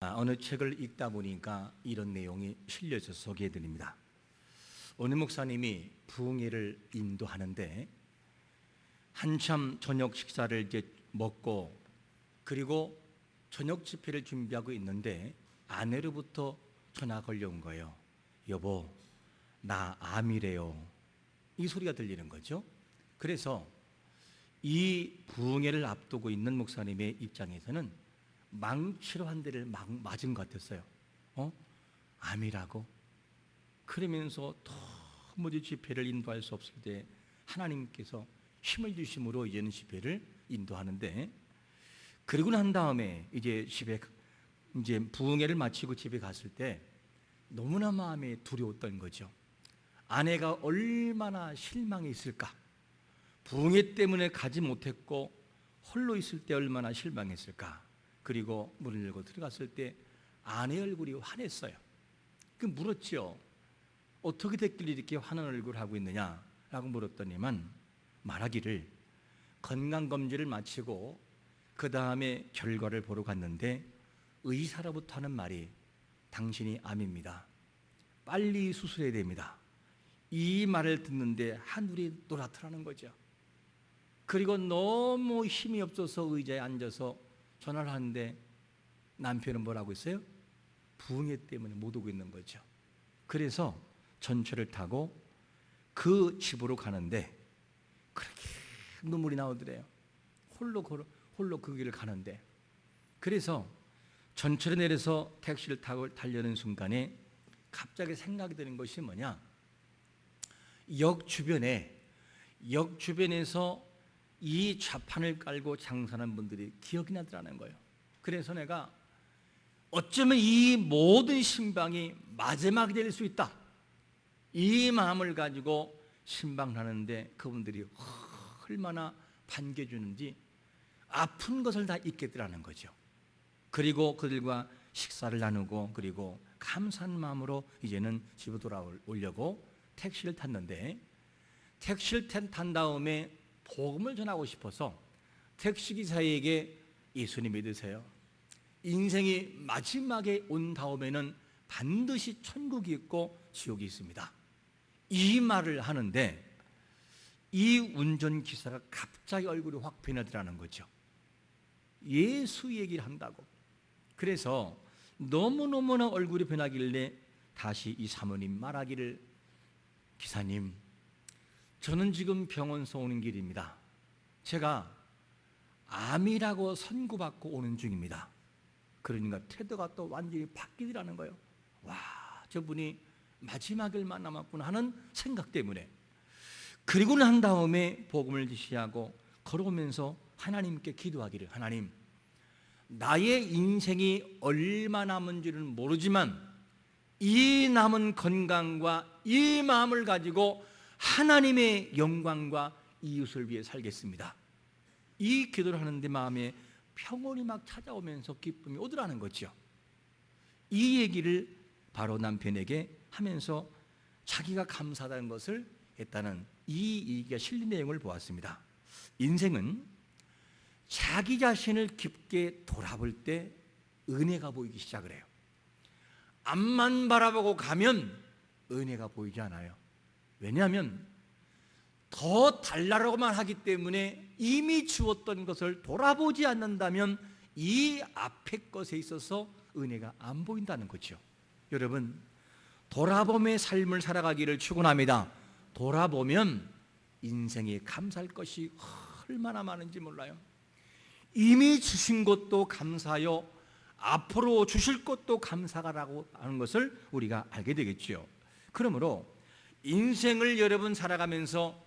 어느 책을 읽다 보니까 이런 내용이 실려서 소개해 드립니다. 어느 목사님이 부흥회를 인도하는데 한참 저녁 식사를 이제 먹고 그리고 저녁 집회를 준비하고 있는데 아내로부터 전화가 걸려온 거예요. 여보, 나 암이래요. 이 소리가 들리는 거죠. 그래서 이 부흥회를 앞두고 있는 목사님의 입장에서는 망치로 한 대를 막 맞은 것 같았어요. 암이라고? 그러면서 도무지 집회를 인도할 수 없을 때 하나님께서 힘을 주심으로 이제는 집회를 인도하는데, 그리고 난 다음에 이제 부흥회를 마치고 집에 갔을 때 너무나 마음에 두려웠던 거죠. 아내가 얼마나 실망했을까? 부흥회 때문에 가지 못했고 홀로 있을 때 얼마나 실망했을까? 그리고 문을 열고 들어갔을 때 아내 얼굴이 환했어요. 그 물었죠. 어떻게 됐길래 이렇게 환한 얼굴을 하고 있느냐라고 물었더니만 말하기를 건강검진을 마치고 그 다음에 결과를 보러 갔는데 의사로부터 하는 말이 당신이 암입니다. 빨리 수술해야 됩니다. 이 말을 듣는데 하늘이 노랗더라는 거죠. 그리고 너무 힘이 없어서 의자에 앉아서 전화를 하는데 남편은 뭐라고 했어요? 부흥회 때문에 못 오고 있는 거죠. 그래서 전철을 타고 그 집으로 가는데 그렇게 눈물이 나오더래요. 홀로 그 길을 가는데, 그래서 전철에 내려서 택시를 타고 달려는 순간에 갑자기 생각이 드는 것이 뭐냐? 역 주변에서 이 좌판을 깔고 장사하는 분들이 기억이 나더라는 거예요. 그래서 내가 어쩌면 이 모든 신방이 마지막이 될 수 있다, 이 마음을 가지고 신방하는데 그분들이 얼마나 반겨주는지 아픈 것을 다 잊겠더라는 거죠. 그리고 그들과 식사를 나누고 그리고 감사한 마음으로 이제는 집으로 돌아오려고 택시를 탔는데, 택시를 탄 다음에 복음을 전하고 싶어서 택시기사에게 예수님 믿으세요, 인생이 마지막에 온 다음에는 반드시 천국이 있고 지옥이 있습니다, 이 말을 하는데 이 운전기사가 갑자기 얼굴이 확 변하더라는 거죠. 예수 얘기를 한다고. 그래서 너무너무나 얼굴이 변하길래 다시 이 사모님 말하기를, 기사님, 저는 지금 병원서 오는 길입니다. 제가 암이라고 선고받고 오는 중입니다. 그러니까 태도가 또 완전히 바뀌더라는 거예요. 와, 저분이 마지막일만 남았구나 하는 생각 때문에. 그리고 난 다음에 복음을 지시하고 걸어오면서 하나님께 기도하기를, 하나님, 나의 인생이 얼마 남은지는 모르지만 이 남은 건강과 이 마음을 가지고 하나님의 영광과 이웃을 위해 살겠습니다. 이 기도를 하는데 마음에 평온이 막 찾아오면서 기쁨이 오더라는 거죠. 이 얘기를 바로 남편에게 하면서 자기가 감사하다는 것을 했다는 이 얘기가 실린 내용을 보았습니다. 인생은 자기 자신을 깊게 돌아볼 때 은혜가 보이기 시작을 해요. 앞만 바라보고 가면 은혜가 보이지 않아요. 왜냐하면 더 달라고만 하기 때문에 이미 주었던 것을 돌아보지 않는다면 이 앞의 것에 있어서 은혜가 안 보인다는 거죠. 여러분, 돌아봄의 삶을 살아가기를 축원합니다. 돌아보면 인생에 감사할 것이 얼마나 많은지 몰라요. 이미 주신 것도 감사요, 앞으로 주실 것도 감사하라고 하는 것을 우리가 알게 되겠죠. 그러므로 인생을 여러분 살아가면서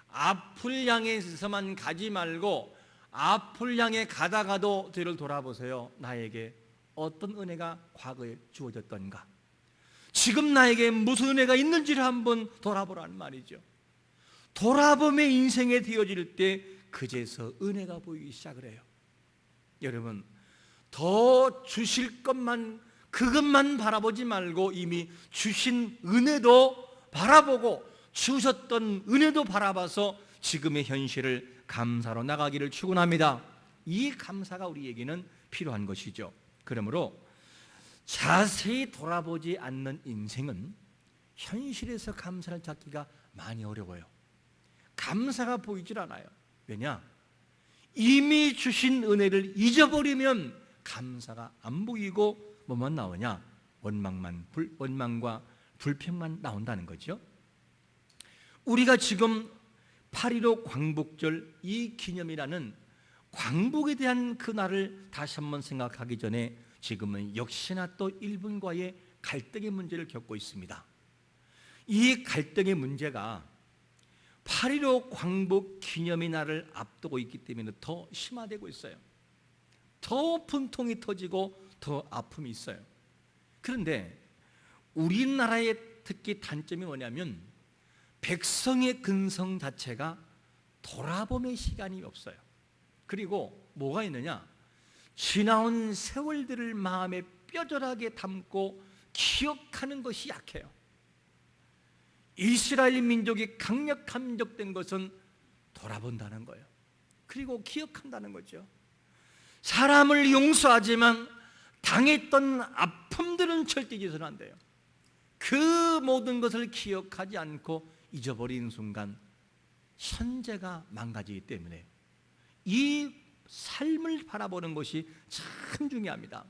앞을 향해서만 가지 말고 앞을 향해 가다가도 뒤를 돌아보세요. 나에게 어떤 은혜가 과거에 주어졌던가, 지금 나에게 무슨 은혜가 있는지를 한번 돌아보라는 말이죠. 돌아봄의 인생에 되어질 때 그제서 은혜가 보이기 시작을 해요. 여러분, 더 주실 것만, 그것만 바라보지 말고 이미 주신 은혜도 바라보고 주셨던 은혜도 바라봐서 지금의 현실을 감사로 나가기를 축원합니다. 이 감사가 우리에게는 필요한 것이죠. 그러므로 자세히 돌아보지 않는 인생은 현실에서 감사를 찾기가 많이 어려워요. 감사가 보이질 않아요. 왜냐? 이미 주신 은혜를 잊어버리면 감사가 안 보이고 뭐만 나오냐? 원망과 불평만 나온다는 거죠. 우리가 지금 8.15 광복절 이 기념이라는 광복에 대한 그 날을 다시 한번 생각하기 전에 지금은 역시나 또 일본과의 갈등의 문제를 겪고 있습니다. 이 갈등의 문제가 8.15 광복 기념의 날을 앞두고 있기 때문에 더 심화되고 있어요. 더 분통이 터지고 더 아픔이 있어요. 그런데 우리나라의 특히 단점이 뭐냐면 백성의 근성 자체가 돌아봄의 시간이 없어요. 그리고 뭐가 있느냐? 지나온 세월들을 마음에 뼈저하게 담고 기억하는 것이 약해요. 이스라엘 민족이 강력한 민족된 것은 돌아본다는 거예요. 그리고 기억한다는 거죠. 사람을 용서하지만 당했던 아픔들은 절대 잊어서는 안 돼요. 그 모든 것을 기억하지 않고 잊어버리는 순간 현재가 망가지기 때문에 이 삶을 바라보는 것이 참 중요합니다.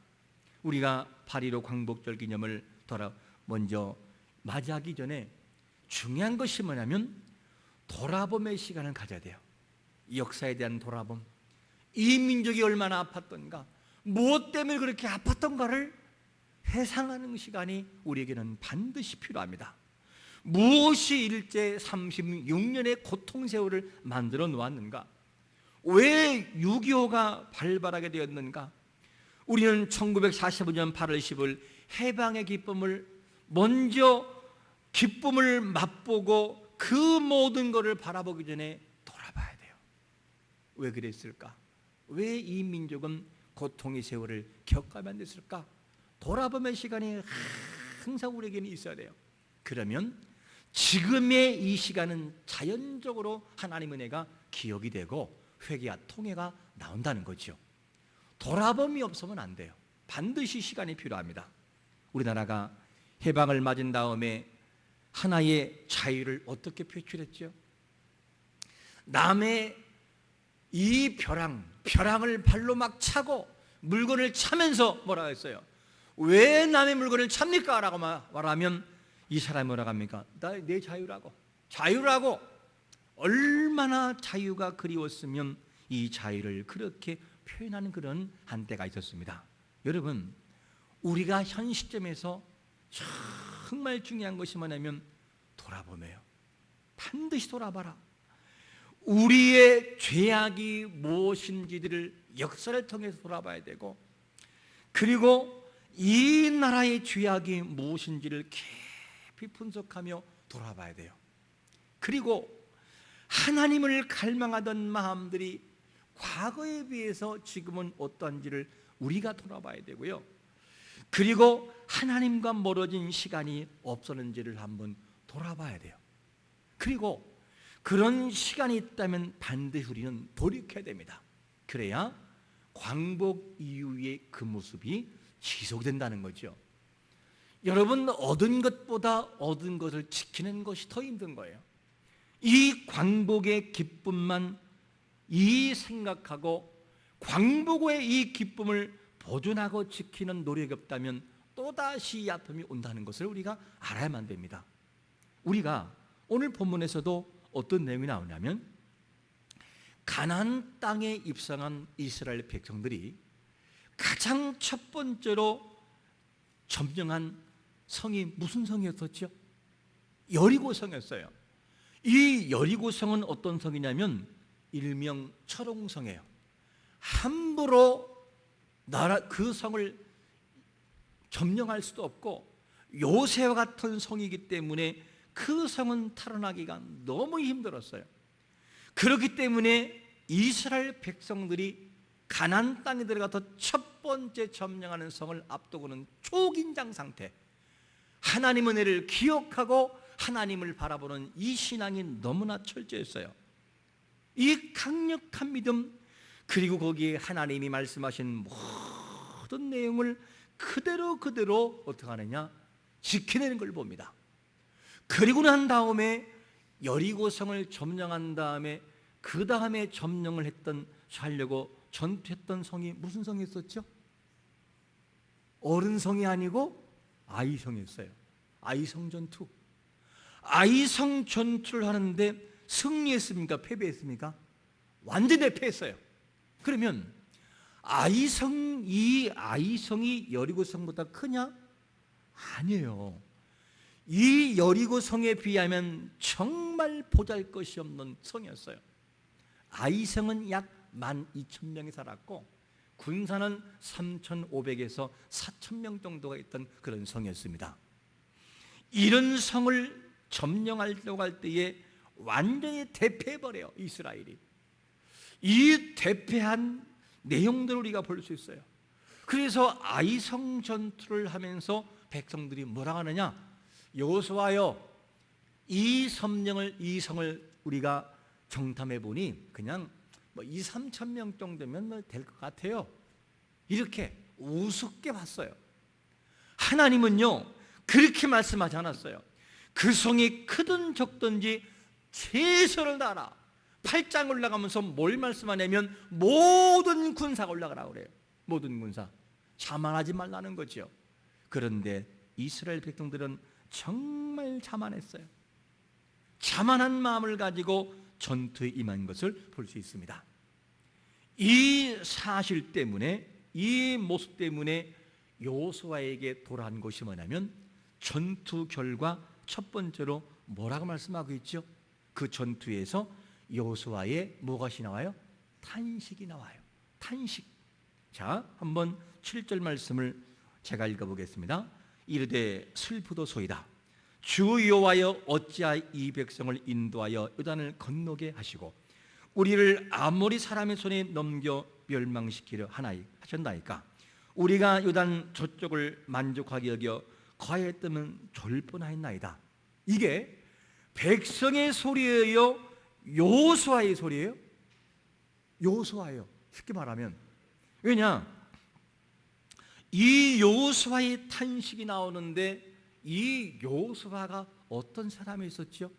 우리가 8.15 광복절 기념을 먼저 맞이하기 전에 중요한 것이 뭐냐면 돌아봄의 시간을 가져야 돼요. 역사에 대한 돌아봄, 이 민족이 얼마나 아팠던가, 무엇 때문에 그렇게 아팠던가를 회상하는 시간이 우리에게는 반드시 필요합니다. 무엇이 일제 36년의 고통 세월을 만들어 놓았는가? 왜 6.25가 발발하게 되었는가? 우리는 1945년 8월 10일 해방의 기쁨을 먼저 기쁨을 맛보고 그 모든 것을 바라보기 전에 돌아봐야 돼요. 왜 그랬을까? 왜 이 민족은 고통의 세월을 겪어야만 됐을까? 돌아보면 시간이 항상 우리에게는 있어야 돼요. 그러면 지금의 이 시간은 자연적으로 하나님 은혜가 기억이 되고 회개와 통회가 나온다는 거죠. 돌아봄이 없으면 안 돼요. 반드시 시간이 필요합니다. 우리나라가 해방을 맞은 다음에 하나의 자유를 어떻게 표출했죠? 남의 이 벼랑을 발로 막 차고 물건을 차면서 뭐라고 했어요? 왜 남의 물건을 찹니까? 라고 말하면 이 사람이 뭐라고 합니까? 내 자유라고. 얼마나 자유가 그리웠으면 이 자유를 그렇게 표현하는 그런 한때가 있었습니다. 여러분, 우리가 현 시점에서 정말 중요한 것이 뭐냐면 돌아보며요. 반드시 돌아봐라. 우리의 죄악이 무엇인지를 역사를 통해서 돌아봐야 되고, 그리고 이 나라의 죄악이 무엇인지를 깊이 분석하며 돌아봐야 돼요. 그리고 하나님을 갈망하던 마음들이 과거에 비해서 지금은 어떠한지를 우리가 돌아봐야 되고요. 그리고 하나님과 멀어진 시간이 없었는지를 한번 돌아봐야 돼요. 그리고 그런 시간이 있다면 반드시 우리는 돌이켜야 됩니다. 그래야 광복 이후의 그 모습이 지속된다는 거죠. 여러분, 얻은 것보다 얻은 것을 지키는 것이 더 힘든 거예요. 이 광복의 기쁨만 생각하고 광복 후의 이 기쁨을 보존하고 지키는 노력이 없다면 또다시 이 아픔이 온다는 것을 우리가 알아야만 됩니다. 우리가 오늘 본문에서도 어떤 내용이 나오냐면 가나안 땅에 입성한 이스라엘 백성들이 가장 첫 번째로 점령한 성이 무슨 성이었었죠? 여리고성이었어요. 이 여리고성은 어떤 성이냐면 일명 철옹성이에요. 함부로 그 성을 점령할 수도 없고 요새와 같은 성이기 때문에 그 성은 탈환하기가 너무 힘들었어요. 그렇기 때문에 이스라엘 백성들이 가나안 땅에 들어가서 첫 번째 점령하는 성을 앞두고는 초긴장 상태, 하나님 은혜를 기억하고 하나님을 바라보는 이 신앙이 너무나 철저했어요. 이 강력한 믿음, 그리고 거기에 하나님이 말씀하신 모든 내용을 그대로 어떻게 하느냐? 지켜내는 걸 봅니다. 그리고 난 다음에 여리고성을 점령한 다음에 그 다음에 점령을 하려고 전투했던 성이 무슨 성이었었죠? 어른성이 아니고 아이성이었어요. 아이성 전투. 아이성 전투를 하는데 승리했습니까? 패배했습니까? 완전히 패했어요. 그러면 이 아이성이 여리고성보다 크냐? 아니에요. 이 여리고성에 비하면 정말 보잘것없는 성이었어요. 아이성은 약 12,000명이 살았고 군사는 3,500에서 4,000명 정도가 있던 그런 성이었습니다. 이런 성을 점령하려고 할 때에 완전히 대패해버려요. 이스라엘이. 이 대패한 내용들을 우리가 볼 수 있어요. 그래서 아이성 전투를 하면서 백성들이 뭐라고 하느냐? 여호수아여, 이 성을 우리가 정탐해 보니 그냥 2, 3천 명 정도면 될 것 같아요. 이렇게 우습게 봤어요. 하나님은요 그렇게 말씀하지 않았어요. 그 성이 크든 적든지 최선을 다하라. 8장 올라가면서 뭘 말씀하냐면 모든 군사가 올라가라고 그래요. 모든 군사. 자만하지 말라는 거죠. 그런데 이스라엘 백성들은 정말 자만했어요. 자만한 마음을 가지고 전투에 임한 것을 볼 수 있습니다. 이 사실 때문에, 이 모습 때문에 여호수아에게 돌아온 것이 뭐냐면 전투 결과 첫 번째로 뭐라고 말씀하고 있죠? 그 전투에서 여호수아의 무엇이 나와요? 탄식이 나와요. 탄식. 자, 한번 7절 말씀을 제가 읽어보겠습니다. 이르되 슬프도소이다. 주 여호와여, 어찌하여 이 백성을 인도하여 요단을 건너게 하시고 우리를 아모리 사람의 손에 넘겨 멸망시키려 하셨나이까. 우리가 요단 저쪽을 만족하게 여겨 거하였다면 좋을 뻔하였나이다. 이게 백성의 소리예요? 여호수아의 소리예요? 여호수아예요. 쉽게 말하면. 왜냐? 이 여호수아의 탄식이 나오는데 이 여호수아가 어떤 사람이 있었죠?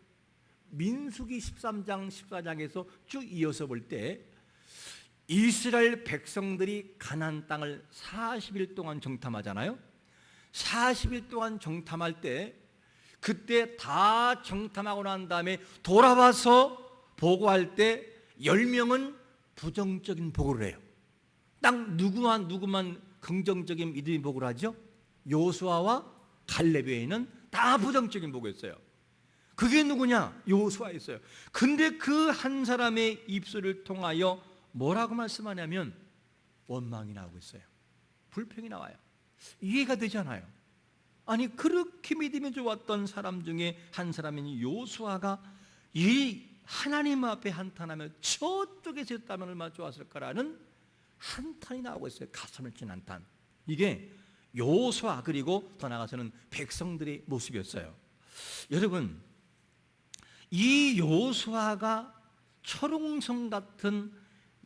민수기 13장 14장에서 쭉 이어서 볼 때 이스라엘 백성들이 가나안 땅을 40일 동안 정탐하잖아요. 40일 동안 정탐할 때 그때 다 정탐하고 난 다음에 돌아와서 보고할 때 10명은 부정적인 보고를 해요. 딱 누구만 긍정적인 믿음의 보고를 하죠? 여호수아와 갈렙 외에는 다 부정적인 보고였어요. 그게 누구냐? 여호수아였어요. 근데 그 한 사람의 입술을 통하여 뭐라고 말씀하냐면 원망이 나오고 있어요. 불평이 나와요. 이해가 되잖아요. 아니 그렇게 믿음이 좋았던 사람 중에 한 사람인 여호수아가 이 하나님 앞에 한탄하며 저쪽에서 했다면 얼마나 좋았을까라는 한탄이 나오고 있어요. 가슴을 찐 한탄. 이게 여호수아 그리고 더 나아가서는 백성들의 모습이었어요. 여러분, 이 여호수아가 철옹성 같은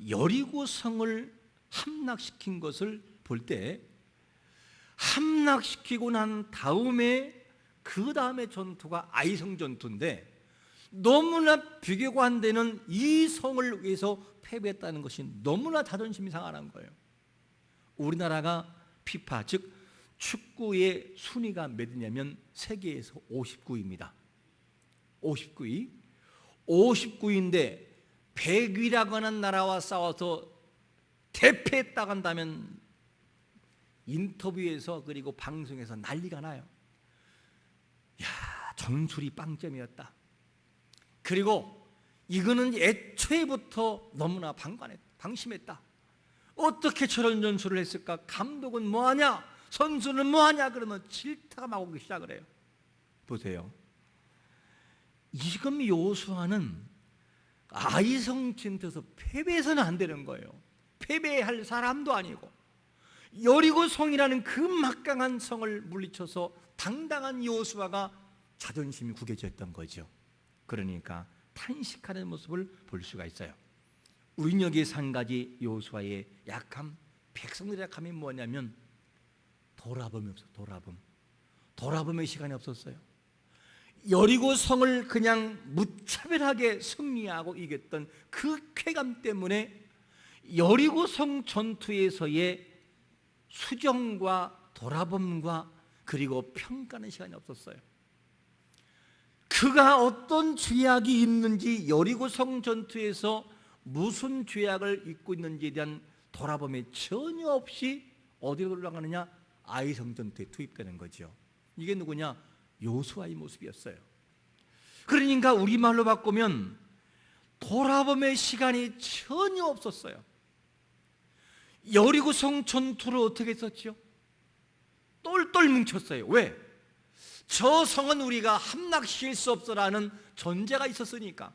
여리고성을 함락시킨 것을 볼 때 함락시키고 난 다음에 그 다음에 전투가 아이성 전투인데 너무나 비교가 안 되는 이 성을 위해서 패배했다는 것이 너무나 자존심이 상하는 거예요. 우리나라가 피파 즉 축구의 순위가 몇이냐면 세계에서 59위입니다. 59위. 59위인데 100위라고 하는 나라와 싸워서 대패했다고 한다면 인터뷰에서 그리고 방송에서 난리가 나요. 야, 전술이 빵점이었다. 그리고 이거는 애초에부터 너무나 방심했다. 어떻게 저런 전술을 했을까? 감독은 뭐하냐? 선수는 뭐하냐? 그러면 질타가 막 오기 시작을 해요. 보세요. 지금 여호수아는 아이성 전투에서 패배해서는 안 되는 거예요. 패배할 사람도 아니고 여리고성이라는 그 막강한 성을 물리쳐서 당당한 여호수아가 자존심이 구겨졌던 거죠. 그러니까 탄식하는 모습을 볼 수가 있어요. 우린 여기에서 한 가지 여호수아의 약함, 백성들의 약함이 뭐냐면 돌아봄이 없어. 돌아봄의 시간이 없었어요. 여리고 성을 그냥 무차별하게 승리하고 이겼던 그 쾌감 때문에 여리고 성 전투에서의 수정과 돌아봄과 그리고 평가하는 시간이 없었어요. 그가 어떤 죄악이 있는지, 여리고 성 전투에서 무슨 죄악을 입고 있는지에 대한 돌아봄이 전혀 없이 어디로 올라가느냐? 아이 성 전투에 투입되는 거죠. 이게 누구냐? 요수아의 모습이었어요. 그러니까 우리말로 바꾸면 돌아봄의 시간이 전혀 없었어요. 여리고 성 전투를 어떻게 했었죠? 똘똘 뭉쳤어요. 왜? 저 성은 우리가 함락시킬 수 없어라는 전제가 있었으니까.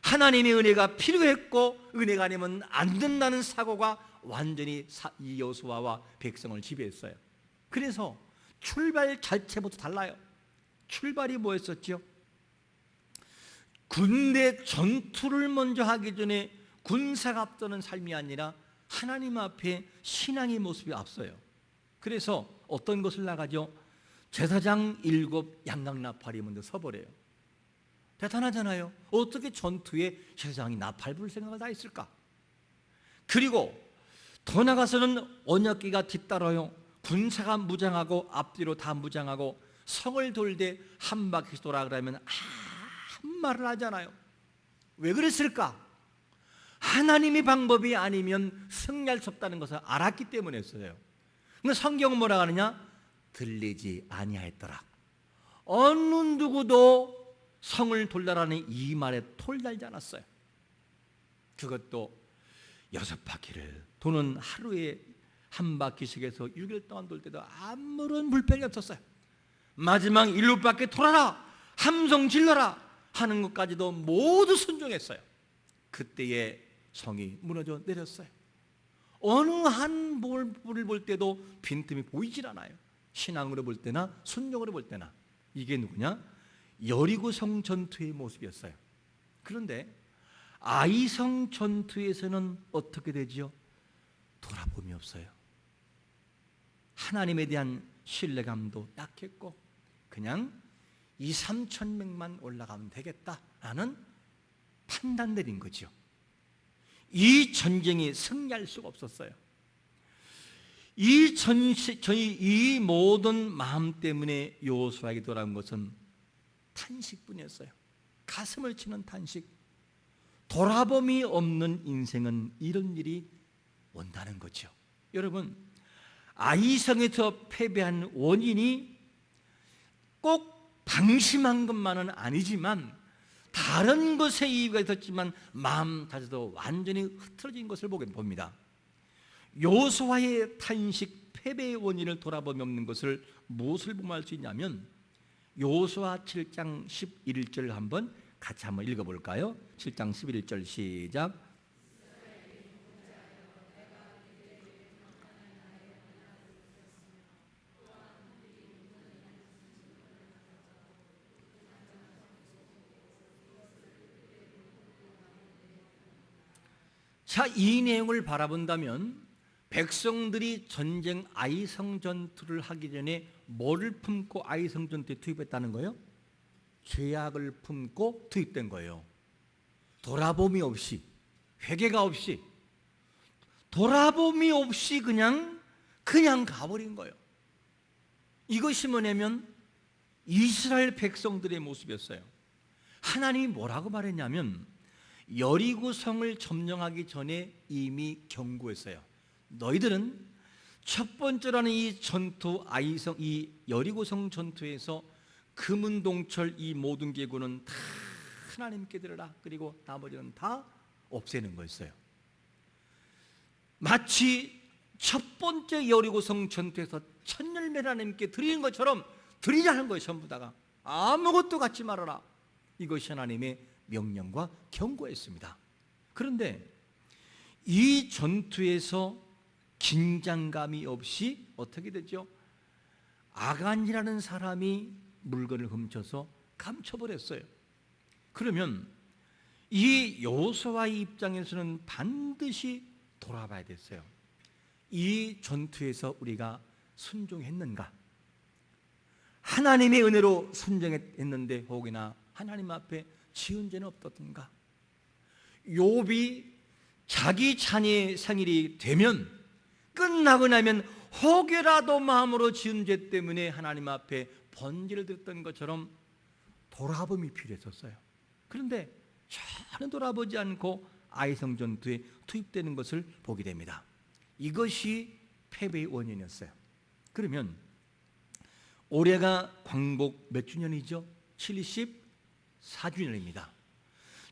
하나님의 은혜가 필요했고 은혜가 아니면 안 된다는 사고가 완전히 이 여호수아와 백성을 지배했어요. 그래서 출발 자체부터 달라요. 출발이 뭐였었죠? 군대 전투를 먼저 하기 전에 군사가 앞서는 삶이 아니라 하나님 앞에 신앙의 모습이 앞서요. 그래서 어떤 것을 나가죠? 제사장 7 양각나팔이 먼저 서버려요. 대단하잖아요. 어떻게 전투에 제사장이 나팔 불 생각을 다 했을까? 그리고 더 나가서는 언약궤가 뒤따라요. 군사가 무장하고 앞뒤로 다 무장하고 성을 돌되 한 바퀴 돌아 그러면 아무 말을 하잖아요. 왜 그랬을까? 하나님의 방법이 아니면 승리할 수 없다는 것을 알았기 때문이었어요. 근데 성경은 뭐라 하느냐? 들리지 아니하였더라. 어느 누구도 성을 돌라라는 이 말에 톨달지 않았어요. 그것도 6바퀴를 도는 하루에 한 바퀴씩에서 6일 동안 돌 때도 아무런 불편이 없었어요. 마지막 7바퀴 돌아라, 함성 질러라 하는 것까지도 모두 순종했어요. 그때에 성이 무너져 내렸어요. 어느 한 불을 볼 때도 빈틈이 보이질 않아요. 신앙으로 볼 때나 순종으로 볼 때나. 이게 누구냐? 여리고 성 전투의 모습이었어요. 그런데 아이성 전투에서는 어떻게 되지요? 돌아봄이 없어요. 하나님에 대한 신뢰감도 약했고 그냥 2,3,000명만 올라가면 되겠다라는 판단 내린 거죠. 이 전쟁이 승리할 수가 없었어요. 이 모든 마음 때문에 여호수아에게 돌아온 것은 탄식뿐이었어요. 가슴을 치는 탄식. 돌아봄이 없는 인생은 이런 일이 온다는 거죠. 여러분, 아이성에서 패배한 원인이 꼭 방심한 것만은 아니지만 다른 것에 이유가 있었지만 마음 자체도 완전히 흐트러진 것을 보게 봅니다. 여호수아의 탄식, 패배의 원인을 돌아보면 없는 것을 무엇을 보면 알 수 있냐면 여호수아 7장 11절 한번 같이 한번 읽어볼까요? 7장 11절 시작. 자, 이 내용을 바라본다면 백성들이 전쟁 아이성 전투를 하기 전에 뭐를 품고 아이성 전투에 투입했다는 거예요? 죄악을 품고 투입된 거예요. 돌아봄이 없이, 회개가 없이, 돌아봄이 없이 그냥 가버린 거예요. 이것이 뭐냐면 이스라엘 백성들의 모습이었어요. 하나님이 뭐라고 말했냐면 여리고 성을 점령하기 전에 이미 경고했어요. 너희들은 첫 번째라는 이 전투 아이성, 이 여리고성 전투에서 금은동철 이 모든 계구는 다 하나님께 드려라. 그리고 나머지는 다 없애는 거였어요. 마치 첫 번째 여리고성 전투에서 첫 열매를 하나님께 드리는 것처럼 드리자는 거예요. 전부 다가 아무것도 갖지 말아라. 이것이 하나님의 명령과 경고였습니다. 그런데 이 전투에서 긴장감이 없이 어떻게 되죠? 아간이라는 사람이 물건을 훔쳐서 감춰버렸어요. 그러면 이 여호수아의 입장에서는 반드시 돌아봐야 됐어요. 이 전투에서 우리가 순종했는가? 하나님의 은혜로 순종했는데 혹이나 하나님 앞에 지은 죄는 없었던가? 욥이 자기 자녀의 생일이 되면, 끝나고 나면 혹여라도 마음으로 지은 죄 때문에 하나님 앞에 번제를 드렸던 것처럼 돌아봄이 필요했었어요. 그런데 전혀 돌아보지 않고 아이성 전투에 투입되는 것을 보게 됩니다. 이것이 패배의 원인이었어요. 그러면 올해가 광복 몇 주년이죠? 74주년입니다.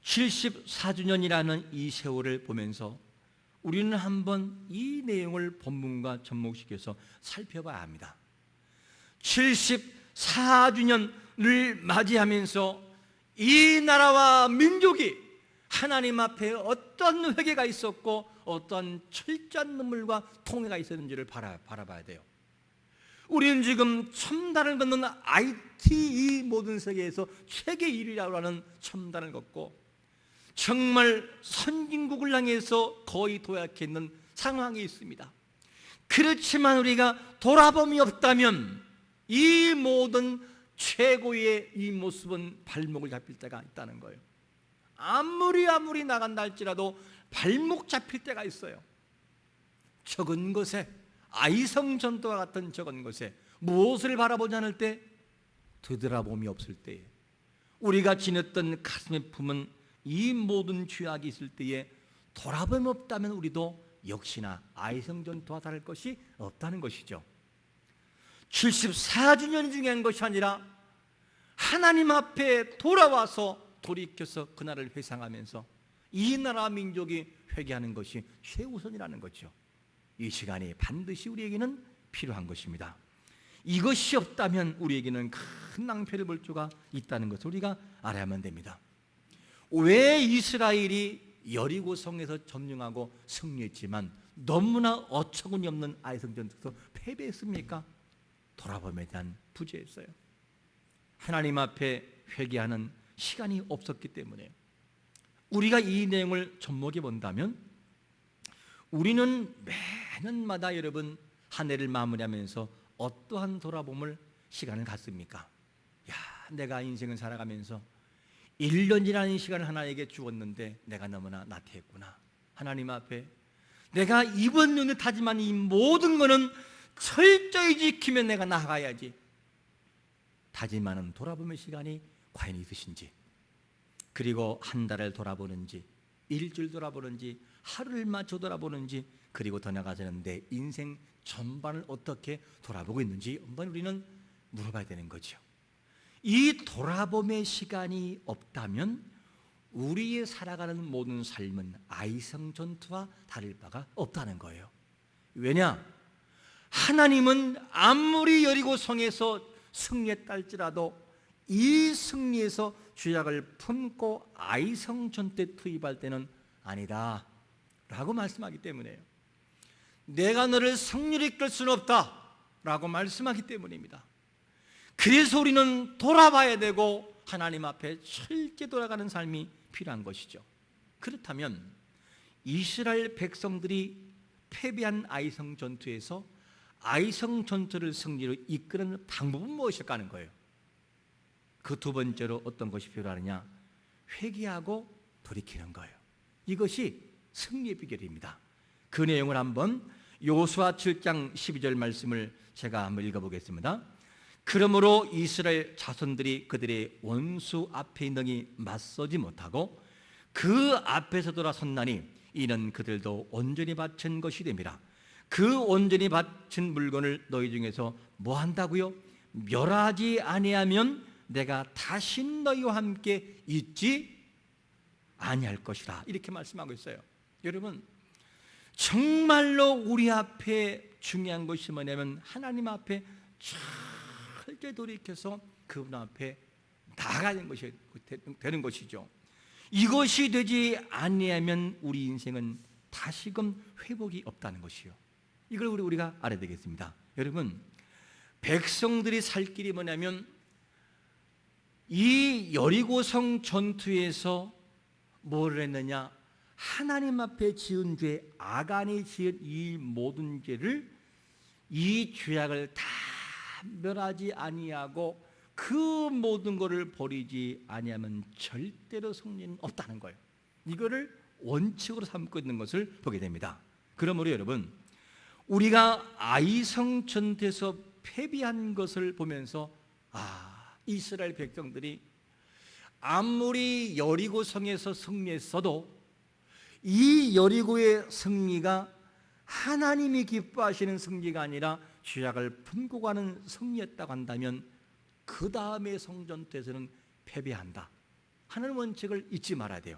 74주년이라는 이 세월을 보면서 우리는 한번 이 내용을 본문과 접목시켜서 살펴봐야 합니다. 74주년을 맞이하면서 이 나라와 민족이 하나님 앞에 어떤 회개가 있었고 어떤 철저한 눈물과 통회가 있었는지를 바라봐야 돼요. 우리는 지금 첨단을 걷는 IT 이 모든 세계에서 세계 1위라고 하는 첨단을 걷고 정말 선진국을 향해서 거의 도약해 있는 상황이 있습니다. 그렇지만 우리가 돌아봄이 없다면 이 모든 최고의 이 모습은 발목을 잡힐 때가 있다는 거예요. 아무리 나간다 할지라도 발목 잡힐 때가 있어요. 적은 것에, 아이성 전투와 같은 적은 것에 무엇을 바라보지 않을 때, 되돌아봄이 없을 때에, 우리가 지녔던 가슴에 품은 이 모든 죄악이 있을 때에 돌아봄이 없다면 우리도 역시나 아이성 전투와 다를 것이 없다는 것이죠. 74주년이 중요한 것이 아니라 하나님 앞에 돌아와서 돌이켜서 그날을 회상하면서 이 나라 민족이 회개하는 것이 최우선이라는 거죠. 이 시간이 반드시 우리에게는 필요한 것입니다. 이것이 없다면 우리에게는 큰 낭패를 볼 수가 있다는 것을 우리가 알아야만 됩니다. 왜 이스라엘이 여리고 성에서 점령하고 승리했지만 너무나 어처구니 없는 아이성 전투에서 패배했습니까? 돌아봄에 대한 부재였어요. 하나님 앞에 회개하는 시간이 없었기 때문에. 우리가 이 내용을 접목해 본다면 우리는 매년마다 여러분 한 해를 마무리하면서 어떠한 돌아봄을 시간을 갖습니까? 야, 내가 인생을 살아가면서 1년이라는 시간을 하나에게 주었는데 내가 너무나 나태했구나. 하나님 앞에 내가 이번 년에 타지만 이 모든 것은 철저히 지키면 내가 나아가야지. 다짐하는 돌아보는 시간이 과연 있으신지, 그리고 한 달을 돌아보는지, 일주일 돌아보는지, 하루를 맞춰 돌아보는지, 그리고 더 나아가서는 내 인생 전반을 어떻게 돌아보고 있는지 한번 우리는 물어봐야 되는 거죠. 이 돌아봄의 시간이 없다면 우리의 살아가는 모든 삶은 아이성 전투와 다를 바가 없다는 거예요. 왜냐? 하나님은 아무리 여리고 성에서 승리했다 할지라도 이 승리에서 주약을 품고 아이성 전투에 투입할 때는 아니다 라고 말씀하기 때문에요. 내가 너를 승리로 이끌 수는 없다 라고 말씀하기 때문입니다. 그래서 우리는 돌아봐야 되고 하나님 앞에 철저히 돌아가는 삶이 필요한 것이죠. 그렇다면 이스라엘 백성들이 패배한 아이성 전투에서 아이성 전투를 승리로 이끄는 방법은 무엇일까 하는 거예요. 그 두 번째로 어떤 것이 필요하느냐? 회개하고 돌이키는 거예요. 이것이 승리의 비결입니다. 그 내용을 한번 여호수아 7장 12절 말씀을 제가 한번 읽어보겠습니다. 그러므로 이스라엘 자손들이 그들의 원수 앞에 능히 맞서지 못하고 그 앞에서 돌아섰나니 이는 그들도 온전히 바친 것이 됨이라. 그 온전히 바친 물건을 너희 중에서 뭐 한다고요? 멸하지 아니하면 내가 다시 너희와 함께 있지 아니할 것이라. 이렇게 말씀하고 있어요. 여러분, 정말로 우리 앞에 중요한 것이 뭐냐면 하나님 앞에 철저히 돌이켜서 그분 앞에 나아가는 것이 되는 것이죠. 이것이 되지 아니하면 우리 인생은 다시금 회복이 없다는 것이요. 이걸 우리가 알아야 되겠습니다. 여러분, 백성들이 살 길이 뭐냐면 이 여리고성 전투에서 뭘 했느냐? 하나님 앞에 지은 죄, 아간이 지은 이 모든 죄를 이 죄악을 다 멸하지 아니하고 그 모든 것을 버리지 아니하면 절대로 승리는 없다는 거예요. 이거를 원칙으로 삼고 있는 것을 보게 됩니다. 그러므로 여러분, 우리가 아이성 전투에서 패배한 것을 보면서 이스라엘 백성들이 아무리 여리고 성에서 승리했어도 이 여리고의 승리가 하나님이 기뻐하시는 승리가 아니라 죄악을 품고 가는 승리였다고 한다면 그 다음에 성전투에서는 패배한다 하는 원칙을 잊지 말아야 돼요.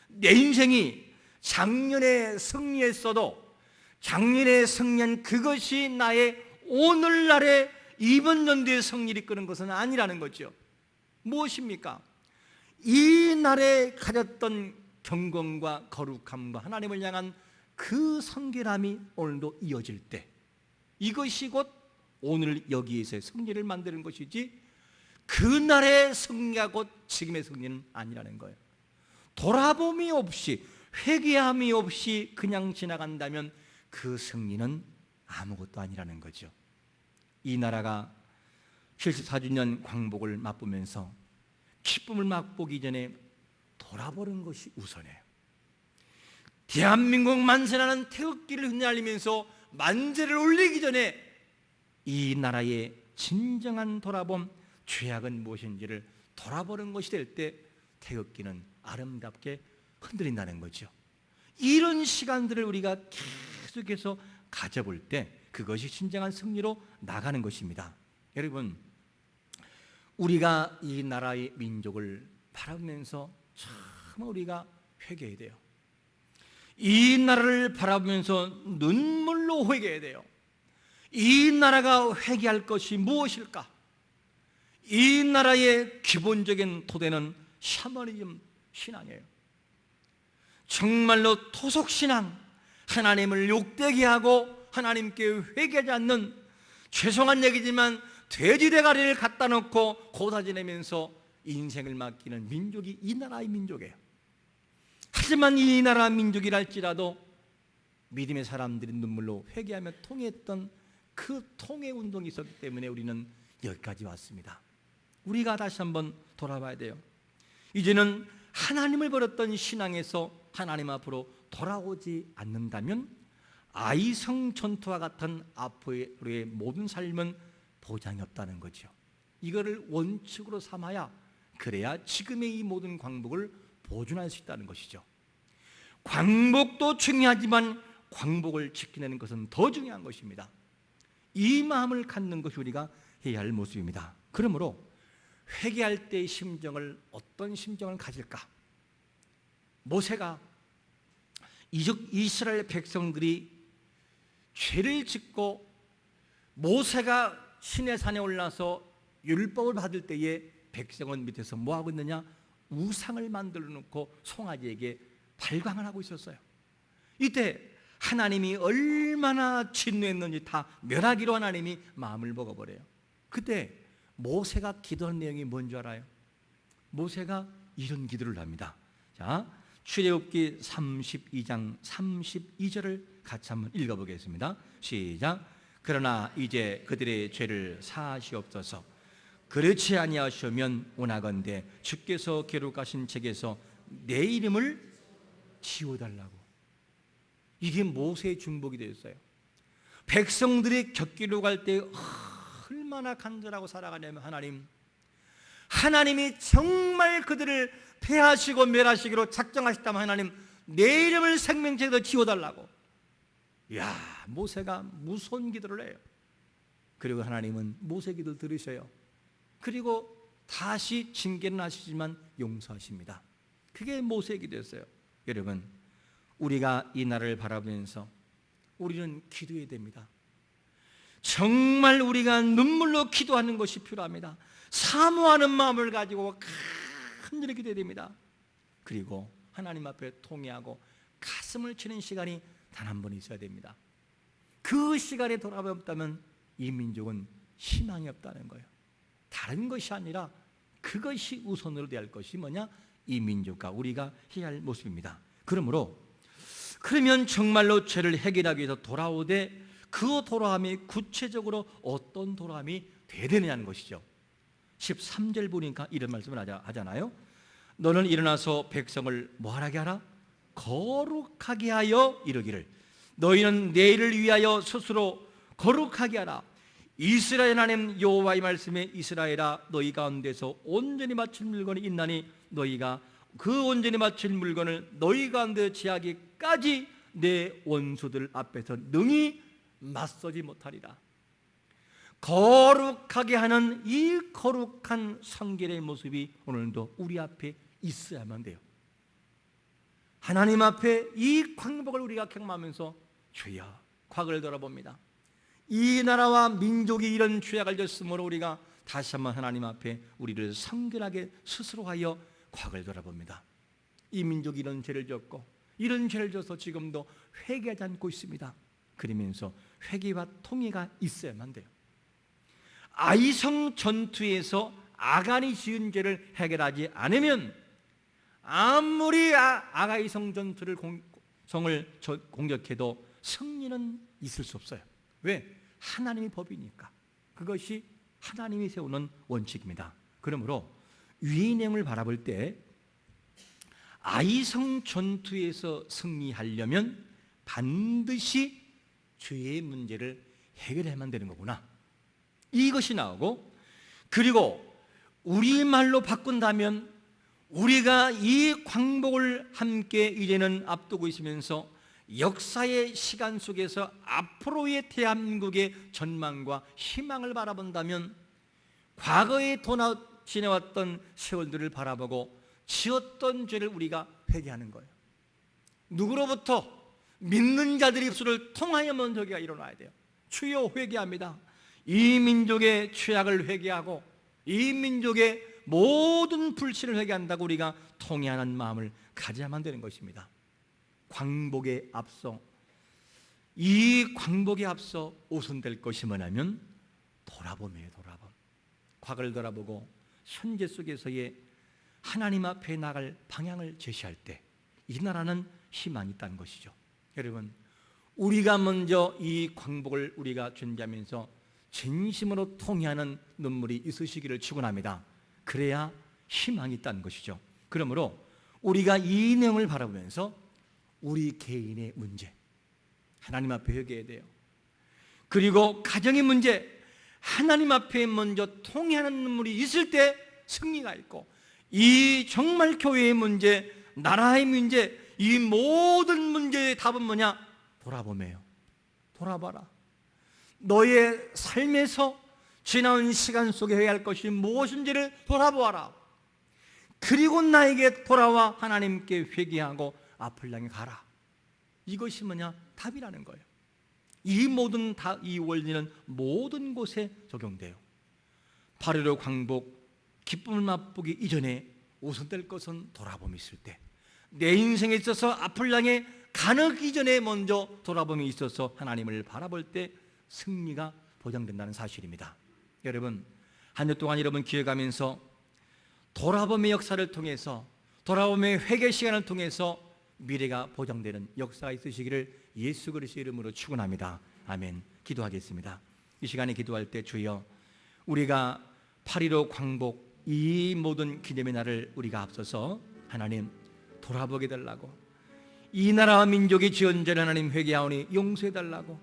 내 인생이 작년에 승리했어도 작년에 승리한 그것이 나의 오늘날의 이번 연도의 승리를 이끄는 것은 아니라는 거죠. 무엇입니까? 이 날에 가졌던 경건과 거룩함과 하나님을 향한 그 성결함이 오늘도 이어질 때 이것이 곧 오늘 여기에서의 승리를 만드는 것이지 그날의 승리가 곧 지금의 승리는 아니라는 거예요. 돌아봄이 없이 회개함이 없이 그냥 지나간다면 그 승리는 아무것도 아니라는 거죠. 이 나라가 74주년 광복을 맛보면서 기쁨을 맛보기 전에 돌아보는 것이 우선이에요. 대한민국 만세라는 태극기를 휘날리면서 만세를 올리기 전에 이 나라의 진정한 돌아봄, 죄악은 무엇인지를 돌아보는 것이 될 때 태극기는 아름답게 흔들린다는 거죠. 이런 시간들을 우리가 계속해서 가져볼 때 그것이 진정한 승리로 나가는 것입니다. 여러분, 우리가 이 나라의 민족을 바라보면서 참 우리가 회개해야 돼요. 이 나라를 바라보면서 눈물로 회개해야 돼요. 이 나라가 회개할 것이 무엇일까? 이 나라의 기본적인 토대는 샤머니즘 신앙이에요. 정말로 토속신앙, 하나님을 욕되게 하고 하나님께 회개하지 않는, 죄송한 얘기지만 돼지 대가리를 갖다 놓고 고사 지내면서 인생을 맡기는 민족이 이 나라의 민족이에요. 하지만 이 나라 민족이랄지라도 믿음의 사람들이 눈물로 회개하며 통회했던 그 통회 운동이 있었기 때문에 우리는 여기까지 왔습니다. 우리가 다시 한번 돌아봐야 돼요. 이제는 하나님을 버렸던 신앙에서 하나님 앞으로 돌아오지 않는다면 아이성 전투와 같은 앞으로의 모든 삶은 보장이 없다는 거죠. 이거를 원칙으로 삼아야, 그래야 지금의 이 모든 광복을 보존할 수 있다는 것이죠. 광복도 중요하지만 광복을 지켜내는 것은 더 중요한 것입니다. 이 마음을 갖는 것이 우리가 해야 할 모습입니다. 그러므로 회개할 때의 심정을 어떤 심정을 가질까? 모세가 이스라엘 백성들이 죄를 짓고 모세가 시내산에 올라서 율법을 받을 때에 백성은 밑에서 뭐하고 있느냐? 우상을 만들어 놓고 송아지에게 발광을 하고 있었어요. 이때 하나님이 얼마나 진노했는지 다 멸하기로 하나님이 마음을 먹어버려요. 그때 모세가 기도한 내용이 뭔지 알아요? 모세가 이런 기도를 합니다. 자, 출애굽기 32장 32절을 같이 한번 읽어보겠습니다. 시작. 그러나 이제 그들의 죄를 사하시옵소서. 그렇지 아니하시면 원하건대 주께서 기록하신 책에서 내 이름을 지워달라고. 이게 모세의 중복이 되었어요. 백성들이 격기로 갈 때 얼마나 간절하고 살아가냐면 하나님이 정말 그들을 패하시고 멸하시기로 작정하셨다면 하나님 내 이름을 생명책에서 지워달라고. 이야, 모세가 무서운 기도를 해요. 그리고 하나님은 모세 기도를 들으셔요. 그리고 다시 징계는 하시지만 용서하십니다. 그게 모세의 기도였어요. 여러분, 우리가 이 나라를 바라보면서 우리는 기도해야 됩니다. 정말 우리가 눈물로 기도하는 것이 필요합니다. 사모하는 마음을 가지고 간절히 기도해야 됩니다. 그리고 하나님 앞에 통회하고 가슴을 치는 시간이 단 한 번 있어야 됩니다. 그 시간에 돌아보면 이 민족은 희망이 없다는 거예요. 다른 것이 아니라 그것이 우선으로 돼야 할 것이 뭐냐? 이 민족과 우리가 해야 할 모습입니다. 그러면 정말로 죄를 해결하기 위해서 돌아오되 그 돌아옴이 구체적으로 어떤 돌아옴이 돼야 되느냐는 것이죠. 13절 보니까 이런 말씀을 하잖아요. 너는 일어나서 백성을 뭐하게 하라? 거룩하게 하여 이르기를 너희는 내일을 위하여 스스로 거룩하게 하라. 이스라엘 하나님 여호와의 말씀에 이스라엘아 너희 가운데서 온전히 바칠 물건이 있나니 너희가 그 온전히 바칠 물건을 너희 가운데 제하기까지 내 원수들 앞에서 능히 맞서지 못하리라. 거룩하게 하는 이 거룩한 성결의 모습이 오늘도 우리 앞에 있어야만 돼요. 하나님 앞에 이 광복을 우리가 경험하면서 주여 과거를 돌아봅니다. 이 나라와 민족이 이런 죄악을 졌으므로 우리가 다시 한번 하나님 앞에 우리를 성결하게 스스로 하여 과거를 돌아봅니다. 이 민족이 이런 죄를 졌고 이런 죄를 져서 지금도 회개하지 않고 있습니다. 그러면서 회개와 통회가 있어야만 돼요. 아이성 전투에서 아간이 지은 죄를 해결하지 않으면 아무리 아가이성 전투를 성을 공격해도 승리는 있을 수 없어요. 왜? 하나님의 법이니까. 그것이 하나님이 세우는 원칙입니다. 그러므로 위의 내용을 바라볼 때 아이성 전투에서 승리하려면 반드시 죄의 문제를 해결해야만 되는 거구나, 이것이 나오고, 그리고 우리말로 바꾼다면 우리가 이 광복을 함께 이제는 앞두고 있으면서 역사의 시간 속에서 앞으로의 대한민국의 전망과 희망을 바라본다면 과거에 지내왔던 세월들을 바라보고 지었던 죄를 우리가 회개하는 거예요. 누구로부터? 믿는 자들의 입술을 통하여 먼저 회개가 일어나야 돼요. 주여 회개합니다. 이 민족의 죄악을 회개하고 이 민족의 모든 불신을 회개한다고 우리가 통회하는 마음을 가져야만 되는 것입니다. 광복에 앞서, 이 광복에 앞서 우선될 것이 뭐냐면 돌아봄이에요. 돌아봄. 과거를 돌아보고 현재 속에서의 하나님 앞에 나갈 방향을 제시할 때 이 나라는 희망이 있다는 것이죠. 여러분, 우리가 먼저 이 광복을 우리가 준비하면서 진심으로 통회하는 눈물이 있으시기를 축원합니다. 그래야 희망이 있다는 것이죠. 그러므로 우리가 이 내용을 바라보면서 우리 개인의 문제 하나님 앞에 회개해야 돼요. 그리고 가정의 문제 하나님 앞에 먼저 통회하는 눈물이 있을 때 승리가 있고, 이 정말 교회의 문제, 나라의 문제, 이 모든 문제의 답은 뭐냐? 돌아보매요. 돌아봐라. 너의 삶에서 지나온 시간 속에 해야 할 것이 무엇인지를 돌아보아라. 그리고 나에게 돌아와 하나님께 회개하고 앞을 향해 가라. 이것이 뭐냐? 답이라는 거예요. 이 원리는 모든 곳에 적용돼요. 8.15 광복 기쁨을 맛보기 이전에 우선될 것은 돌아봄이 있을 때, 내 인생에 있어서 앞을 향해 가는 이전에 먼저 돌아봄이 있어서 하나님을 바라볼 때 승리가 보장된다는 사실입니다. 여러분, 한 주 동안 여러분 기억하면서 돌아봄의 역사를 통해서, 돌아봄의 회개 시간을 통해서 미래가 보장되는 역사가 있으시기를 예수 그리스도의 이름으로 축원합니다. 아멘. 기도하겠습니다. 이 시간에 기도할 때 주여, 우리가 8.15 광복 이 모든 기념의 날을 우리가 앞서서 하나님 돌아보게 달라고, 이 나라와 민족의 지은 죄를 하나님 회개하오니 용서해 달라고,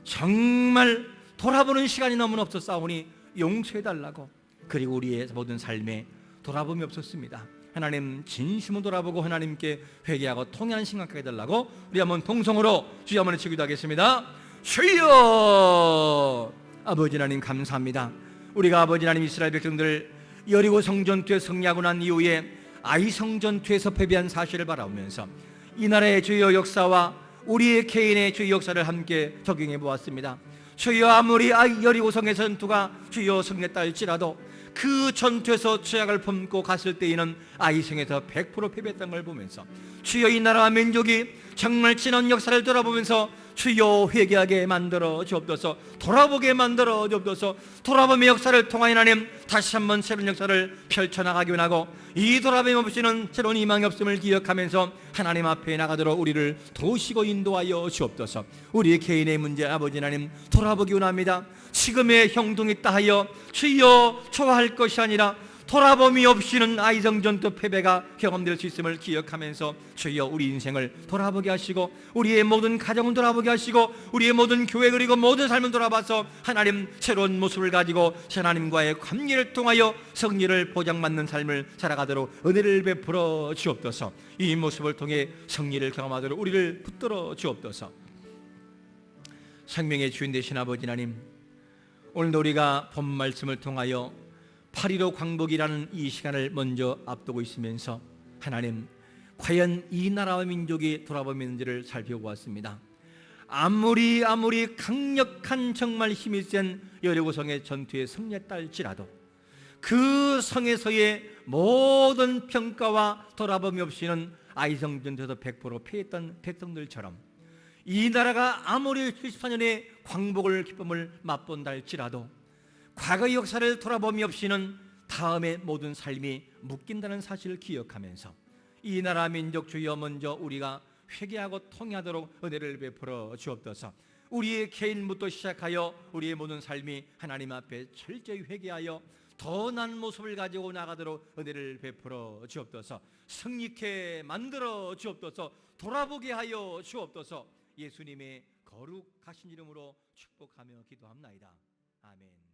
정말 돌아보는 시간이 너무나 없었사오니 용서해 달라고, 그리고 우리의 모든 삶에 돌아봄이 없었습니다. 하나님 진심으로 돌아보고 하나님께 회개하고 통회하는 심각하게 해달라고 우리 한번 통성으로 주여 한번 외치기도 하겠습니다. 주여! 아버지 하나님 감사합니다. 우리가 아버지 하나님 이스라엘 백성들 여리고 성전투에 승리하고 난 이후에 아이 성전투에서 패배한 사실을 바라보면서 이 나라의 주여 역사와 우리의 개인의 주여 역사를 함께 적용해 보았습니다. 주여, 아무리 여리고성의 전투가 주여 승리했다 할지라도 그 전투에서 죄악을 품고 갔을 때에는 아이성에서 100% 패배했던 걸 보면서 주여, 이 나라와 민족이 정말 지난 역사를 돌아보면서 주여 회개하게 만들어 주옵소서. 돌아보게 만들어 주옵소서. 돌아봄의 역사를 통하여 하나님 다시 한번 새로운 역사를 펼쳐나가기 원하고, 이 돌아봄 없이는 새로운 희망이 없음을 기억하면서 하나님 앞에 나가도록 우리를 도우시고 인도하여 주옵소서. 우리 개인의 문제 아버지 하나님 돌아보기 원합니다. 지금의 형통이 있다 하여 주여 좋아할 것이 아니라 돌아봄이 없이는 아이성 전투 패배가 경험될 수 있음을 기억하면서 주여 우리 인생을 돌아보게 하시고, 우리의 모든 가정을 돌아보게 하시고, 우리의 모든 교회 그리고 모든 삶을 돌아봐서 하나님 새로운 모습을 가지고 하나님과의 관계를 통하여 승리를 보장받는 삶을 살아가도록 은혜를 베풀어 주옵소서. 이 모습을 통해 승리를 경험하도록 우리를 붙들어 주옵소서. 생명의 주인 되신 아버지 하나님, 오늘도 우리가 본 말씀을 통하여 8.15 광복이라는 이 시간을 먼저 앞두고 있으면서 하나님, 과연 이 나라와 민족이 돌아보는지를 살펴보았습니다. 아무리 강력한 정말 힘이 센 여리고성의 전투에 승리했다 할지라도 그 성에서의 모든 평가와 돌아봄이 없이는 아이성 전투에서 100% 패했던 백성들처럼 이 나라가 아무리 74년의 광복을 기쁨을 맛본다 할지라도 과거의 역사를 돌아봄이 없이는 다음의 모든 삶이 묶인다는 사실을 기억하면서 이 나라 민족 주여 먼저 우리가 회개하고 통회하도록 은혜를 베풀어 주옵소서. 우리의 개인부터 시작하여 우리의 모든 삶이 하나님 앞에 철저히 회개하여 더 나은 모습을 가지고 나가도록 은혜를 베풀어 주옵소서. 승리케 만들어 주옵소서. 돌아보게 하여 주옵소서. 예수님의 거룩하신 이름으로 축복하며 기도합나이다. 아멘.